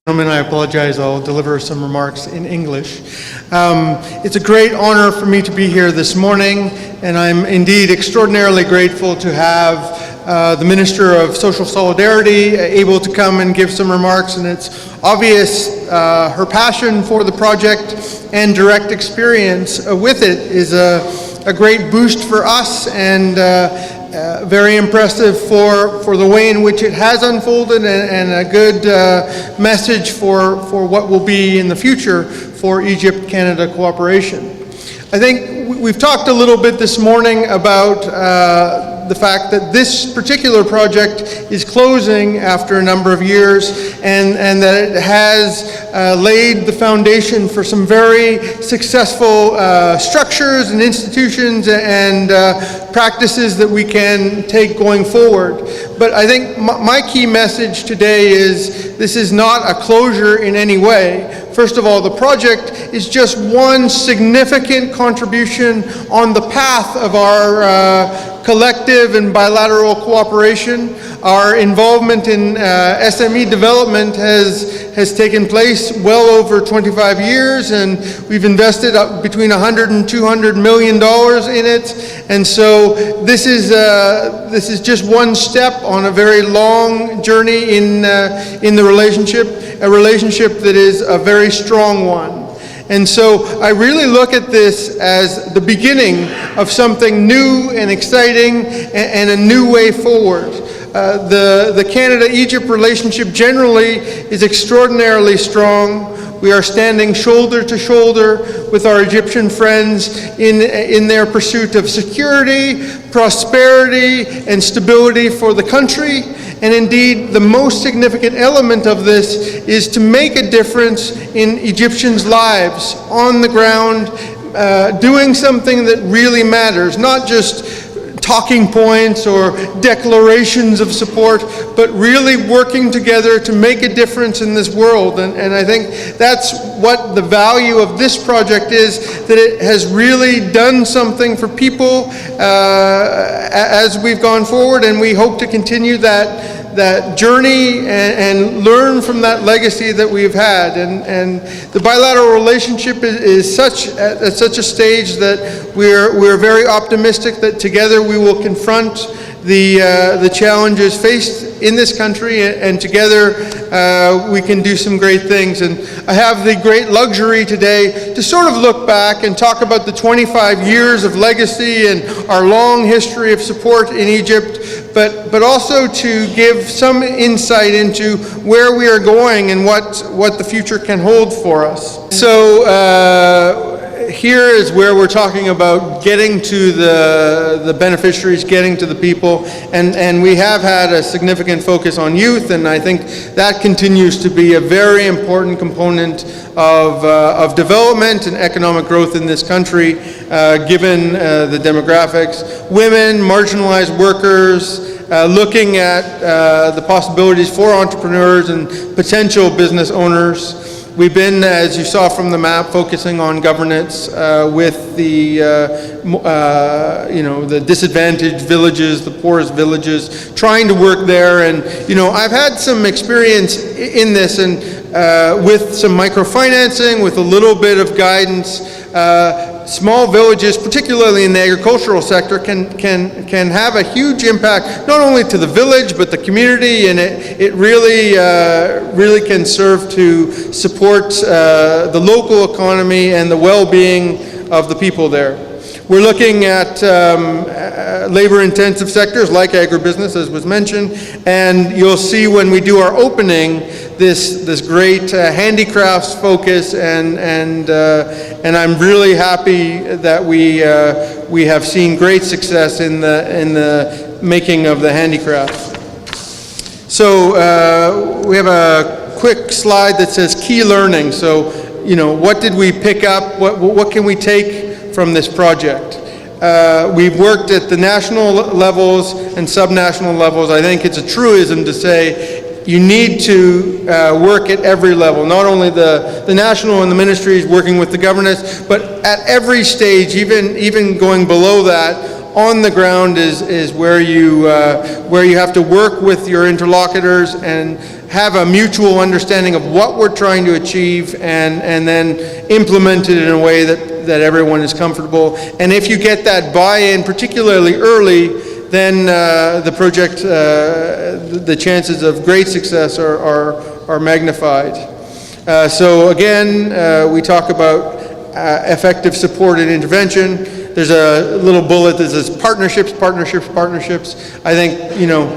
Gentlemen, I apologize. I'll deliver some remarks in English. It's a great honor for me to be here this morning, and I'm indeed extraordinarily grateful to have the Minister of Social Solidarity able to come and give some remarks, and it's obvious her passion for the project and direct experience with it is a great boost for us, and very impressive for the way in which it has unfolded, and a good message for what will be in the future for Egypt-Canada cooperation. I think we've talked a little bit this morning about the fact that this particular project is closing after a number of years, and that it has laid the foundation for some very successful structures and institutions and practices that we can take going forward. But I think my key message today is this is not a closure in any way. First of all, the project is just one significant contribution on the path of our collective and bilateral cooperation. Our involvement in SME development has taken place well over 25 years, and we've invested up between $100 and $200 million in it. And so this is just one step on a very long journey in the relationship, a relationship that is a very strong one. And so I really look at this as the beginning of something new and exciting and a new way forward. The Canada-Egypt relationship generally is extraordinarily strong. We are standing shoulder to shoulder with our Egyptian friends in their pursuit of security, prosperity, and stability for the country. And indeed, the most significant element of this is to make a difference in Egyptians' lives on the ground, doing something that really matters, not just talking points or declarations of support, but really working together to make a difference in this world. And I think that's what the value of this project is, that it has really done something for people as we've gone forward, and we hope to continue that journey and learn from that legacy that we've had. And the bilateral relationship is at such a stage that we're very optimistic that together we will confront the challenges faced in this country, and together we can do some great things. And I have the great luxury today to sort of look back and talk about the 25 years of legacy and our long history of support in Egypt, but also to give some insight into where we are going and what the future can hold for us. So here is where we're talking about getting to the beneficiaries, getting to the people, and we have had a significant focus on youth, and I think that continues to be a very important component of development and economic growth in this country, given the demographics. Women, marginalized workers, looking at the possibilities for entrepreneurs and potential business owners. We've been, as you saw from the map, focusing on governance with the disadvantaged villages, the poorest villages, trying to work there. And I've had some experience in this, and with some microfinancing, with a little bit of guidance. Small villages, particularly in the agricultural sector, can have a huge impact, not only to the village but the community, and it really can serve to support the local economy and the well-being of the people there. We're looking at labor-intensive sectors like agribusiness, as was mentioned, and you'll see when we do our opening this great handicrafts focus, and I'm really happy that we have seen great success in the making of the handicrafts. So we have a quick slide that says key learning. So what did we pick up? What can we take from this project? We've worked at the national levels and subnational levels. I think it's a truism to say you need to work at every level, not only the national and the ministries working with the governance, but at every stage, even going below that, on the ground is where you have to work with your interlocutors and have a mutual understanding of what we're trying to achieve, and then implement it in a way that everyone is comfortable. And if you get that buy-in, particularly early, then the project, the chances of great success are magnified. So again, we talk about effective support and intervention. There's a little bullet that says partnerships, partnerships, partnerships. I think, you know,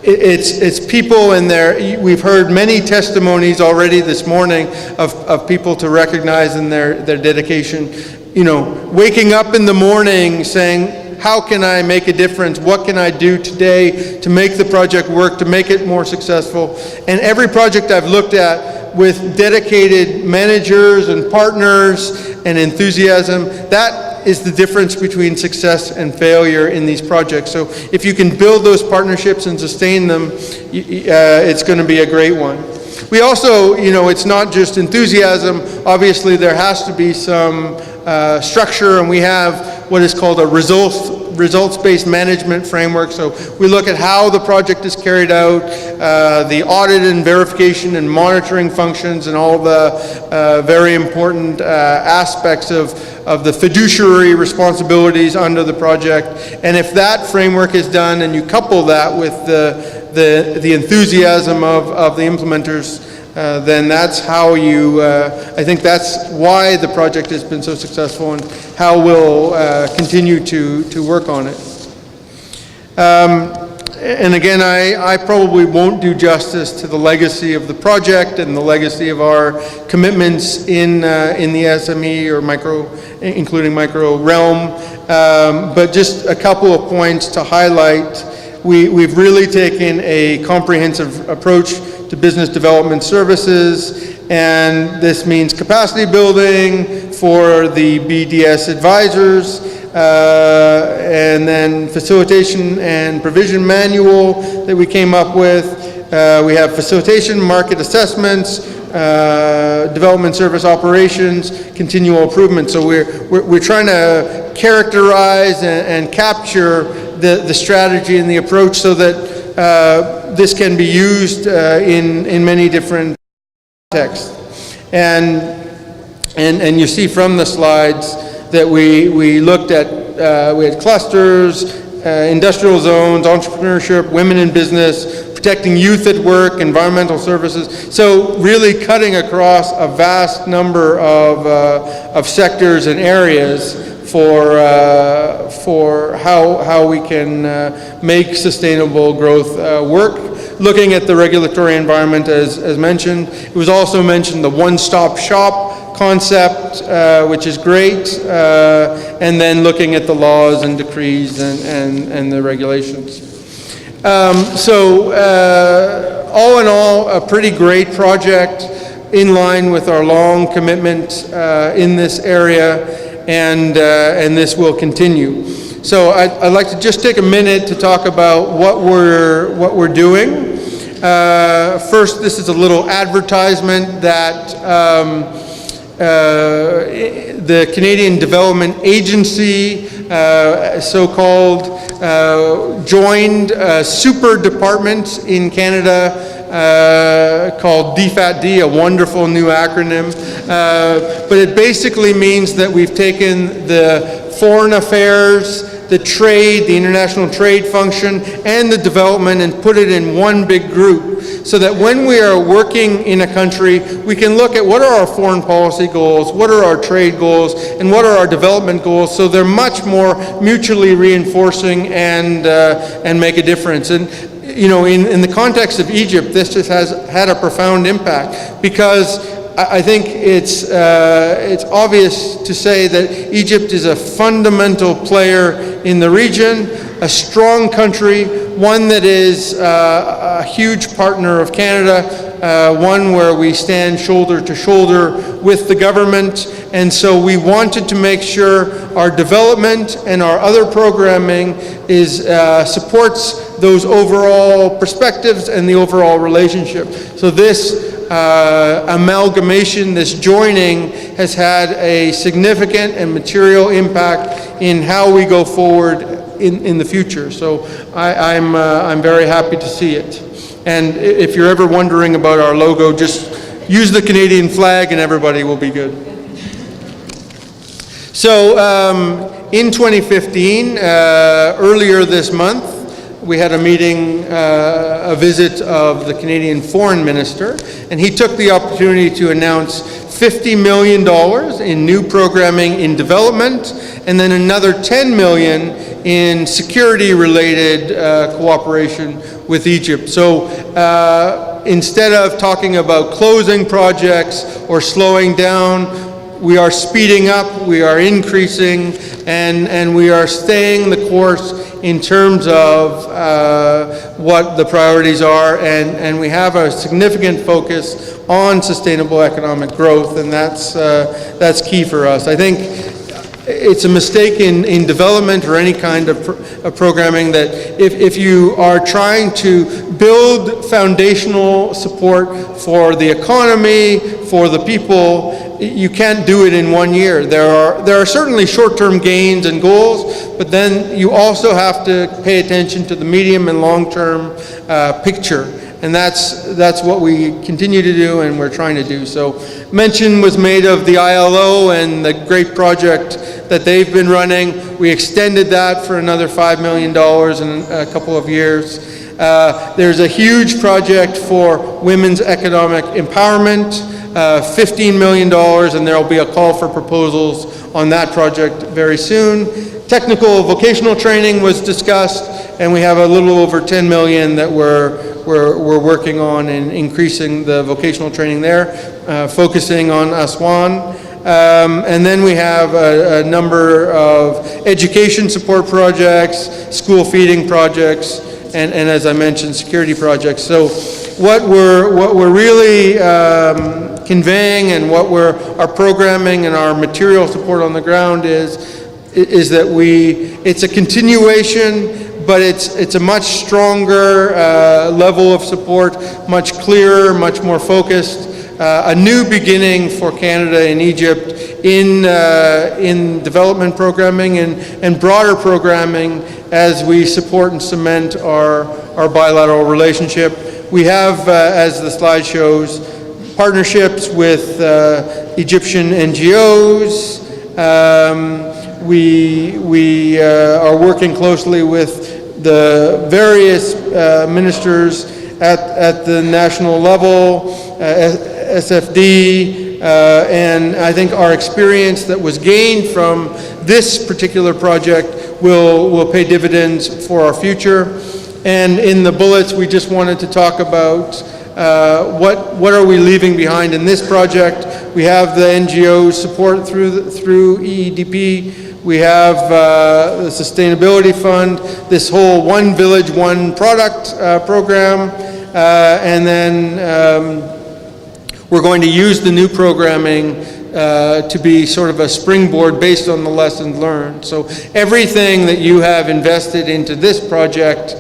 it's people in there. We've heard many testimonies already this morning of people to recognize in their dedication, you know, waking up in the morning saying, how can I make a difference? What can I do today to make the project work, to make it more successful? And every project I've looked at with dedicated managers and partners and enthusiasm, that is the difference between success and failure in these projects. So if you can build those partnerships and sustain them, it's going to be a great one. We also, you know, it's not just enthusiasm. Obviously, there has to be some structure, and we have what is called a results-based management framework. So we look at how the project is carried out, the audit and verification and monitoring functions, and all the very important aspects of the fiduciary responsibilities under the project. And if that framework is done, and you couple that with the enthusiasm of the implementers, then that's how you, I think that's why the project has been so successful, and how we'll continue to work on it. And again, I probably won't do justice to the legacy of the project and the legacy of our commitments in the SME or micro, including micro realm, but just a couple of points to highlight. We've really taken a comprehensive approach to business development services, and this means capacity building for the BDS advisors, and then facilitation and provision manual that we came up with. We have facilitation, market assessments, development service operations, continual improvement. So we're trying to characterize and capture the strategy and the approach so that this can be used in many different contexts. And you see from the slides that we looked at, we had clusters, industrial zones, entrepreneurship, women in business, protecting youth at work, environmental services. So really cutting across a vast number of sectors and areas for how we can make sustainable growth work. Looking at the regulatory environment, as mentioned, it was also mentioned the one-stop shop concept, which is great, and then looking at the laws and decrees and the regulations. So all in all, a pretty great project in line with our long commitment in this area, and this will continue. So I'd like to just take a minute to talk about what we're doing. First, this is a little advertisement that the Canadian Development Agency, so-called, joined a super department in Canada called DFAT-D, a wonderful new acronym. But it basically means that we've taken the foreign affairs, the trade, the international trade function, and the development, and put it in one big group, so that when we are working in a country, we can look at what are our foreign policy goals, what are our trade goals, and what are our development goals, so they're much more mutually reinforcing and make a difference. And you know, in the context of Egypt, this just has had a profound impact, because I think it's obvious to say that Egypt is a fundamental player in the region, a strong country, one that is a huge partner of Canada, one where we stand shoulder to shoulder with the government. And so we wanted to make sure our development and our other programming supports those overall perspectives and the overall relationship. So this amalgamation, this joining, has had a significant and material impact in how we go forward in the future. So I'm very happy to see it. And if you're ever wondering about our logo, just use the Canadian flag and everybody will be good. So in 2015, earlier this month, we had a meeting, a visit of the Canadian Foreign Minister, and he took the opportunity to announce $50 million in new programming in development, and then another $10 million in security-related cooperation with Egypt. So instead of talking about closing projects or slowing down, we are speeding up, we are increasing, and we are staying the course in terms of what the priorities are, and we have a significant focus on sustainable economic growth, and that's key for us. I think it's a mistake in development or any kind of programming that if you are trying to build foundational support for the economy, for the people, you can't do it in 1 year. There are certainly short-term gains and goals, but then you also have to pay attention to the medium and long-term picture. And that's what we continue to do and we're trying to do. So mention was made of the ILO and the great project that they've been running. We extended that for another $5 million in a couple of years. There's a huge project for women's economic empowerment, $15 million, and there will be a call for proposals on that project very soon. Technical vocational training was discussed, and we have a little over $10 million that we're working on in increasing the vocational training there, focusing on Aswan. And then we have a number of education support projects, school feeding projects, and as I mentioned, security projects. So what we're really conveying and what our programming and our material support on the ground is that it's a continuation, but it's a much stronger level of support, much clearer, much more focused, a new beginning for Canada and Egypt in development programming and broader programming as we support and cement our bilateral relationship. We have, as the slide shows, partnerships with Egyptian NGOs. We are working closely with the various ministers at the national level, SFD, and I think our experience that was gained from this particular project will pay dividends for our future. And in the bullets, we just wanted to talk about what are we leaving behind in this project. We have the NGO support through EEDP. We have the Sustainability Fund, this whole One Village, One Product program, and then we're going to use the new programming to be sort of a springboard based on the lessons learned. So everything that you have invested into this project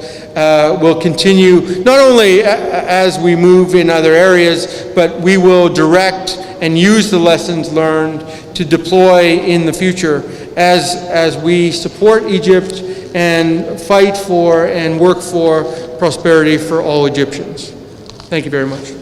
will continue, not only as we move in other areas, but we will direct and use the lessons learned to deploy in the future as we support Egypt and fight for and work for prosperity for all Egyptians. Thank you very much.